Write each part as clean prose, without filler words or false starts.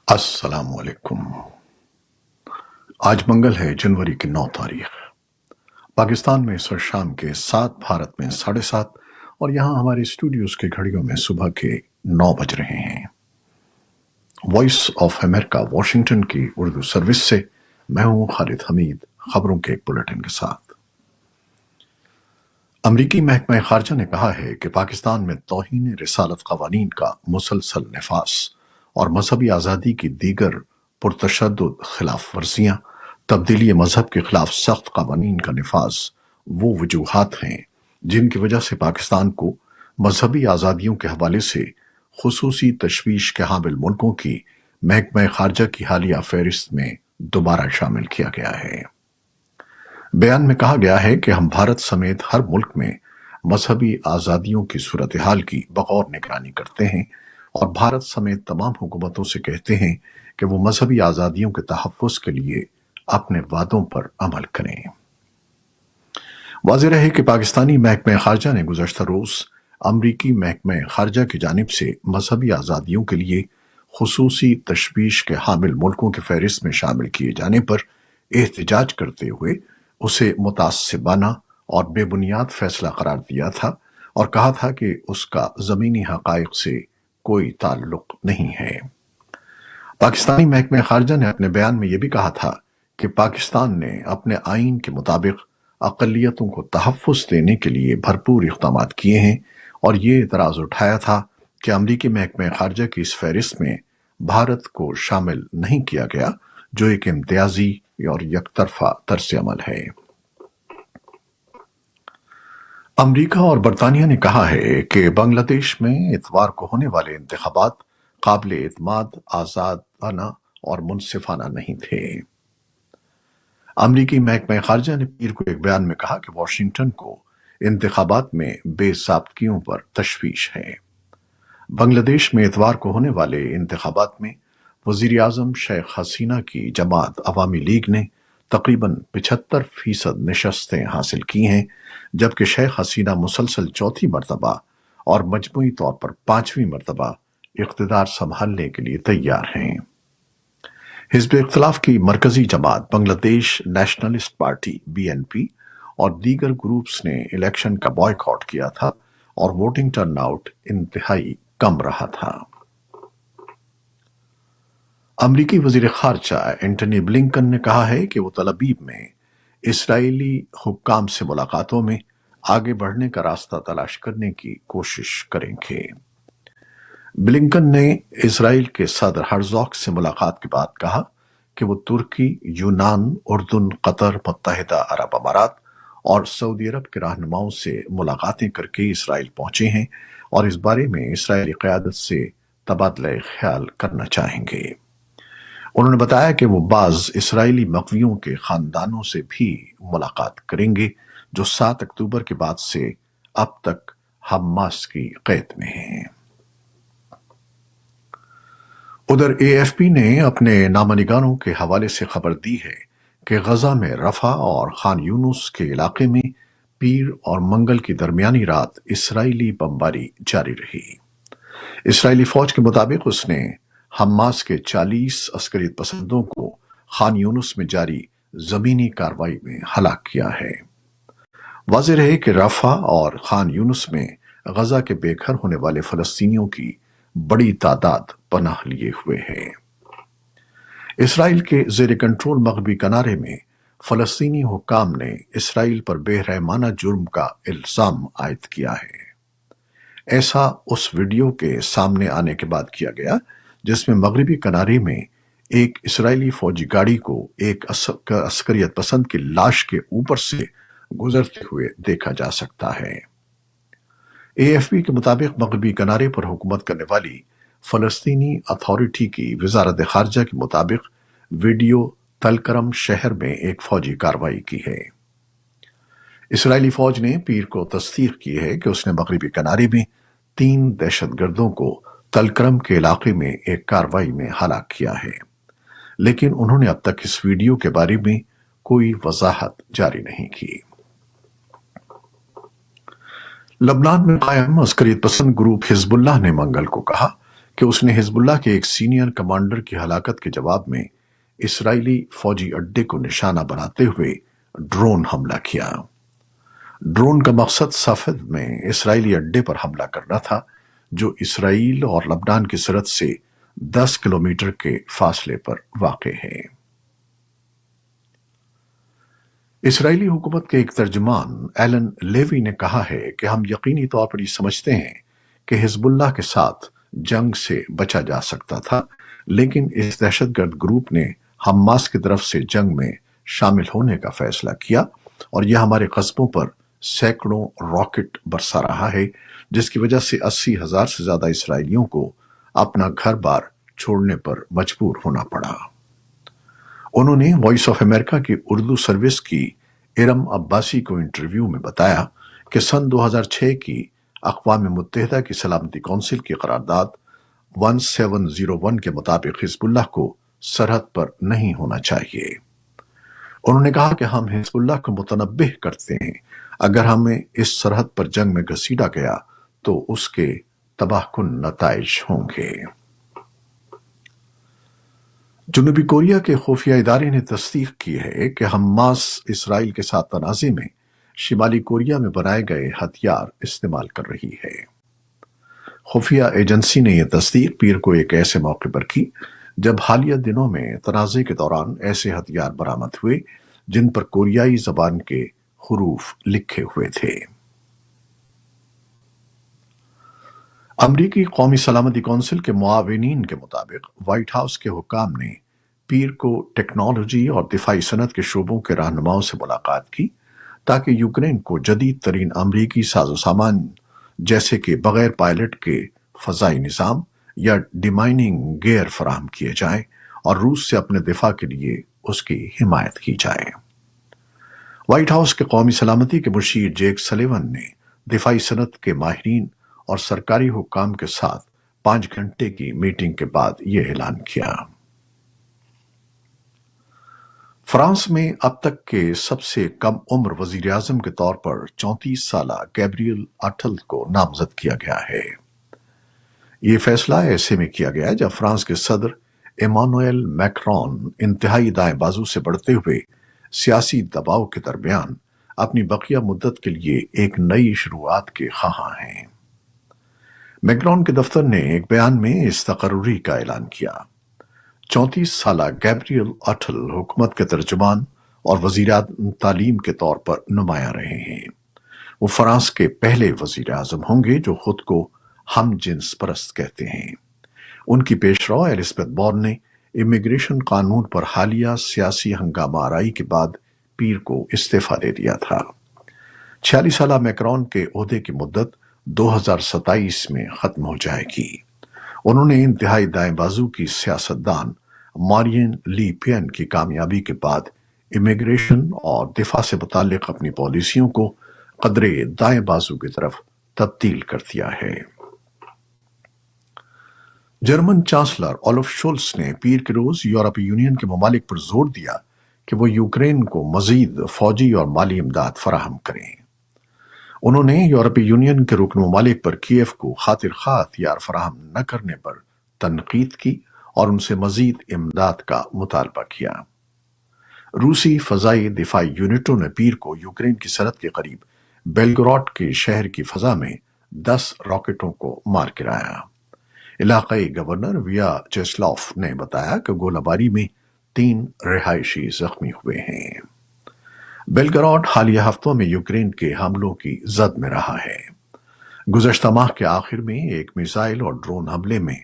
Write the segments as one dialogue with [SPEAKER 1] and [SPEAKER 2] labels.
[SPEAKER 1] अस्सलाम वालेकुम। आज मंगल है, जनवरी की 9 तारीख। पाकिस्तान में इस वक्त शाम के 7, भारत में 7:30 और यहाँ हमारे स्टूडियोज की घड़ियों में सुबह के 9 बज रहे हैं। वॉइस ऑफ अमेरिका वॉशिंगटन की उर्दू सर्विस से मैं हूँ खालिद हमीद, खबरों के एक बुलेटिन के साथ। अमरीकी महकमा खारजा ने कहा है कि पाकिस्तान में तौहीन रिसालत कवानीन का मुसलसल नफास और मजहबी आज़ादी की दीगर पुरतशद्दुद खिलाफ वर्जियाँ, तब्दीली मजहब के खिलाफ सख्त कवानीन का नफाज वो वजूहात हैं जिनकी वजह से पाकिस्तान को मजहबी आज़ादियों के हवाले से खुसूसी तशवीश के हामिल मुल्कों की महकमा खारजा की हालिया फहरिस्त में दोबारा शामिल किया गया है। बयान में कहा गया है कि हम भारत समेत हर मुल्क में मजहबी आज़ादियों की सूरत हाल की बगौर निगरानी करते हैं और भारत समेत तमाम हुकूमतों से कहते हैं कि वो मजहबी आज़ादियों के तहफ़्फ़ुज़ के लिए अपने वादों पर अमल करें। वाज़ेह रहे कि पाकिस्तानी महकमा खारजा ने गुज़श्ता रोज़ अमरीकी महकमा खारजा की जानिब से मजहबी आज़ादियों के लिए खुसूसी तशवीश के हामिल मुल्कों की फहरिस्त में शामिल किए जाने पर एहतजाज करते हुए उसे मुतासिबाना और बेबुनियाद फैसला करार दिया था और कहा था कि उसका ज़मीनी हक़ाइक़ से कोई ताल्लुक नहीं है। पाकिस्तानी महकमा खारजा ने अपने बयान में यह भी कहा था कि पाकिस्तान ने अपने आईन के मुताबिक अक़लियतों को तहफ़्फ़ुज़ देने के लिए भरपूर इक़दाम किए हैं और ये एतराज़ उठाया था कि अमरीकी महकमा खारजा की इस फहरिस्त में भारत को शामिल नहीं किया गया, जो एक इम्तियाजी और यकतरफा तर्स अमल है। अमरीका और बरतानिया ने कहा है कि बांग्लादेश में इतवार को होने वाले इंतखाबात काबिल एतमाद, आज़ादाना और मुनसिफाना नहीं थे। अमरीकी महकमा खारजा ने पीर को एक बयान में कहा कि वाशिंगटन को इंतखाबात में बेसाब्तगियों पर तशवीश है। बांग्लादेश में इतवार को होने वाले इंतखाबात में वज़ीर आज़म शेख हसीना की जमात अवामी लीग ने तकरीबन 75% नशस्तें हासिल की हैं, जबकि शेख हसीना मुसलसल चौथी मरतबा और मजमूई तौर पर 5वीं मरतबा इक़्तिदार संभालने के लिए तैयार हैं। हिज़्ब इख्तिलाफ की मरकजी जमात बांग्लादेश नेशनलिस्ट पार्टी BNP और दीगर ग्रुप्स ने इलेक्शन का बॉयकॉट किया था और वोटिंग टर्नआउट इंतहाई कम रहा था। अमरीकी वज़ीर ख़ारजा एंटनी ब्लिंकन ने कहा है कि वो तल अबीब में इसराइली हुक्काम से मुलाकातों में आगे बढ़ने का रास्ता तलाश करने की कोशिश करेंगे। ब्लिंकन ने इसराइल के सदर हर्ज़ोग से मुलाकात के बाद कहा कि वो तुर्की, यूनान, उर्दून, कतर, मुत्तहिदा अरब अमारात और सऊदी अरब के रहनुमाओं से मुलाकातें करके इसराइल पहुंचे हैं और इस बारे में इसराइली क़यादत से तबादला ख्याल करना चाहेंगे। उन्होंने बताया कि वो बाज़ इसराइली मक़वियों के ख़ानदानों से भी मुलाकात करेंगे जो 7 अक्टूबर के बाद से अब तक हमास की क़ैद में हैं। उधर AFP ने अपने नामनिगारों के हवाले से खबर दी है कि गजा में रफा और खान यूनुस के इलाके में पीर और मंगल की दरमियानी रात इसराइली बमबारी जारी रही। इसराइली फौज के मुताबिक उसने हमास के 40 अस्करियत पसंदों को खान यूनुस में जारी जमीनी कार्रवाई में हलाक किया है। वाज़ेह रहे कि रफा और खान यूनुस में गजा के बेघर होने वाले फलस्तीनियों की बड़ी तादाद पनाह लिए हुए है। इसराइल के ज़ेर कंट्रोल मग़रबी किनारे में फलस्तीनी हुक्काम ने इसराइल पर बेरहमाना जुर्म का इल्जाम आयद किया है। ऐसा उस वीडियो के सामने आने के बाद किया गया जिसमें मग़रबी किनारे में एक इसराइली फौजी गाड़ी को एक अस्करियत पसंद की लाश के ऊपर से गुजरते हुए देखा जा सकता है। AFP के मुताबिक मग़रबी किनारे पर हुकूमत करने वाली फ़लस्तीनी अथॉरिटी की वज़ारत ख़ारजा के मुताबिक वीडियो तलकरम शहर में एक फौजी कार्रवाई की है। इसराइली फौज ने पीर को तस्दीक की है कि उसने मग़रबी किनारे में 3 दहशतगर्दों को तलकरम के इलाके में एक कार्रवाई में हलाक किया है, लेकिन उन्होंने अब तक इस वीडियो के बारे में कोई वजाहत जारी नहीं की। लबनान में कायम अस्करियत पसंद ग्रुप हिजबुल्लाह ने मंगल को कहा کہ اس نے حزب اللہ کے ایک سینئر کمانڈر کی ہلاکت کے جواب میں اسرائیلی فوجی اڈے کو نشانہ بناتے ہوئے ڈرون حملہ کیا۔ ڈرون کا مقصد صفد میں اسرائیلی اڈے پر حملہ کرنا تھا، جو اسرائیل اور لبنان کی سرحد سے 10 کلومیٹر کے فاصلے پر واقع ہے۔ اسرائیلی حکومت کے ایک ترجمان ایلن لیوی نے کہا ہے کہ ہم یقینی طور پر یہ سمجھتے ہیں کہ حزب اللہ کے ساتھ جنگ سے بچا جا سکتا تھا، لیکن اس دہشت گرد گروپ نے حماس کی طرف سے جنگ میں شامل ہونے کا فیصلہ کیا اور یہ ہمارے قصبوں پر سینکڑوں راکٹ برسا رہا ہے، جس کی وجہ سے 80,000 سے زیادہ اسرائیلیوں کو اپنا گھر بار چھوڑنے پر مجبور ہونا پڑا۔ انہوں نے وائس آف امریکہ کی اردو سروس کی ارم عباسی کو انٹرویو میں بتایا کہ سن 2006 کی اقوام متحدہ کی سلامتی کونسل کی قرارداد 1701 کے مطابق حزب اللہ کو سرحد پر نہیں ہونا چاہیے۔ انہوں نے کہا کہ ہم حزب اللہ کو متنبہ کرتے ہیں، اگر ہمیں اس سرحد پر جنگ میں گھسیٹا گیا تو اس کے تباہ کن نتائج ہوں گے۔ جنوبی کوریا کے خفیہ ادارے نے تصدیق کی ہے کہ حماس اسرائیل کے ساتھ تنازع میں شمالی کوریا میں بنائے گئے ہتھیار استعمال کر رہی ہے۔ خفیہ ایجنسی نے یہ تصدیق پیر کو ایک ایسے موقع پر کی جب حالیہ دنوں میں تنازع کے دوران ایسے ہتھیار برآمد ہوئے جن پر کوریائی زبان کے حروف لکھے ہوئے تھے۔ امریکی قومی سلامتی کونسل کے معاونین کے مطابق وائٹ ہاؤس کے حکام نے پیر کو ٹیکنالوجی اور دفاعی صنعت کے شعبوں کے رہنماؤں سے ملاقات کی تاکہ یوکرین کو جدید ترین امریکی ساز و سامان جیسے کہ بغیر پائلٹ کے فضائی نظام یا ڈیمائننگ گیئر فراہم کیے جائیں اور روس سے اپنے دفاع کے لیے اس کی حمایت کی جائے۔ وائٹ ہاؤس کے قومی سلامتی کے مشیر جیک سلیون نے دفاعی صنعت کے ماہرین اور سرکاری حکام کے ساتھ 5 گھنٹے کی میٹنگ کے بعد یہ اعلان کیا۔ فرانس میں اب تک کے سب سے کم عمر وزیر اعظم کے طور پر 34 سالہ گیبریل اٹل کو نامزد کیا گیا ہے۔ یہ فیصلہ ایسے میں کیا گیا جب فرانس کے صدر ایمانوئل میکرون انتہائی دائیں بازو سے بڑھتے ہوئے سیاسی دباؤ کے درمیان اپنی بقیہ مدت کے لیے ایک نئی شروعات کے خواہاں ہیں۔ میکرون کے دفتر نے ایک بیان میں اس تقرری کا اعلان کیا۔ 34 سالہ گیبریل اٹل حکومت کے ترجمان اور وزیر تعلیم کے طور پر نمایاں رہے ہیں۔ وہ فرانس کے پہلے وزیر اعظم ہوں گے جو خود کو ہم جنس پرست کہتے ہیں۔ ان کی پیشرو ایلزبتھ بورن نے امیگریشن قانون پر حالیہ سیاسی ہنگامہ آرائی کے بعد پیر کو استعفیٰ دے دیا تھا۔ 46 سالہ میکرون کے عہدے کی مدت 2027 میں ختم ہو جائے گی۔ انہوں نے انتہائی دائیں بازو کی سیاستدان مارین لی پین کی کامیابی کے بعد امیگریشن اور دفاع سے متعلق اپنی پالیسیوں کو قدرے دائیں بازو کی طرف تبدیل کر دیا ہے۔ جرمن چانسلر اولف شولز نے پیر کے روز یورپی یونین کے ممالک پر زور دیا کہ وہ یوکرین کو مزید فوجی اور مالی امداد فراہم کریں۔ انہوں نے یورپی یونین کے رکن ممالک پر کیف کو خاطر خواہ ہتھیار فراہم نہ کرنے پر تنقید کی اور ان سے مزید امداد کا مطالبہ کیا۔ روسی فضائی دفاعی یونٹوں نے پیر کو یوکرین کی سرحد کے قریب بیلگراڈ کے شہر کی فضا میں 10 راکٹوں کو مار گرایا۔ علاقائی گورنر ویا چیسلاف نے بتایا کہ گولہ باری میں 3 رہائشی زخمی ہوئے ہیں۔ بیلگراڈ حالیہ ہفتوں میں یوکرین کے حملوں کی زد میں رہا ہے۔ گزشتہ ماہ کے آخر میں ایک میزائل اور ڈرون حملے میں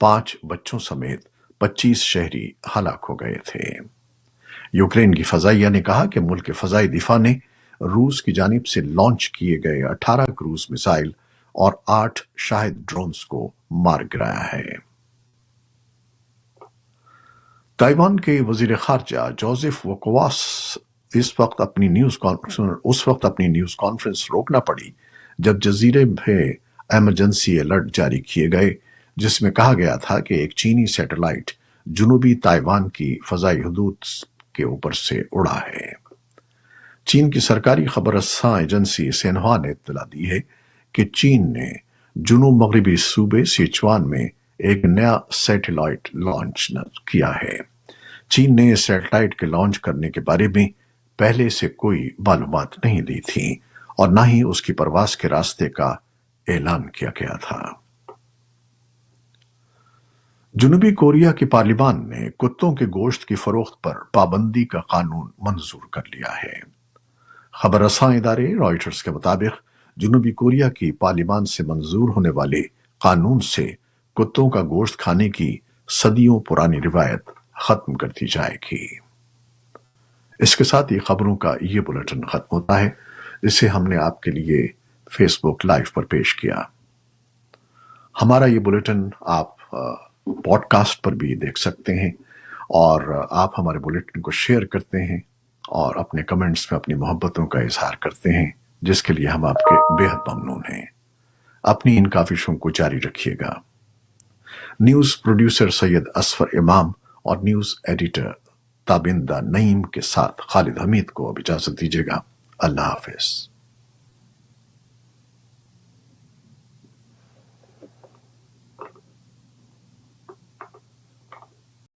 [SPEAKER 1] 5 بچوں سمیت 25 شہری ہلاک ہو گئے تھے۔ یوکرین کی فضائیہ نے کہا کہ ملک کے فضائی دفاع نے روس کی جانب سے لانچ کیے گئے 18 کروز میزائل اور 8 شاہد ڈرونز کو مار گرایا ہے۔ تائیوان کے وزیر خارجہ جوزف وکواس اس وقت اپنی نیوز کانفرنس روکنا پڑی جب جزیرے میں ایمرجنسی الرٹ جاری کیے گئے، جس میں کہا گیا تھا کہ ایک چینی سیٹلائٹ جنوبی تائیوان کی فضائی حدود کے اوپر سے اڑا ہے۔ چین کی سرکاری خبر رساں ایجنسی سینہوا نے اطلاع دی ہے کہ چین نے جنوب مغربی صوبے سیچوان میں एक नया सैटेलाइट लॉन्च किया है। चीन ने सैटेलाइट के लॉन्च करने के बारे में पहले से कोई मालूमात नहीं दी थी और न ही उसकी परवास के रास्ते का ऐलान किया गया था। जनूबी कोरिया की पार्लिमान ने कुत्तों के गोश्त की फरोख्त पर पाबंदी का कानून मंजूर कर लिया है। खबर रसां इदारे रॉयटर्स के मुताबिक जनूबी कोरिया की पार्लिमान से मंजूर होने वाले कानून से कुत्तों का गोश्त खाने की सदियों पुरानी रिवायत खत्म कर दी जाएगी। इसके साथ ही खबरों का ये बुलेटिन खत्म होता है, जिसे हमने आपके लिए फेसबुक लाइव पर पेश किया। हमारा ये बुलेटिन आप पॉडकास्ट पर भी देख सकते हैं और आप हमारे बुलेटिन को शेयर करते हैं और अपने कमेंट्स में अपनी मोहब्बतों का इजहार करते हैं, जिसके लिए हम आपके बेहद ममनून हैं। अपनी इन काविशों को जारी रखिएगा। न्यूज प्रोड्यूसर सैयद असफर इमाम और न्यूज एडिटर ताबिंदा नईम के साथ खालिद हमीद को अब इजाजत दीजिएगा। अल्लाह हाफिज।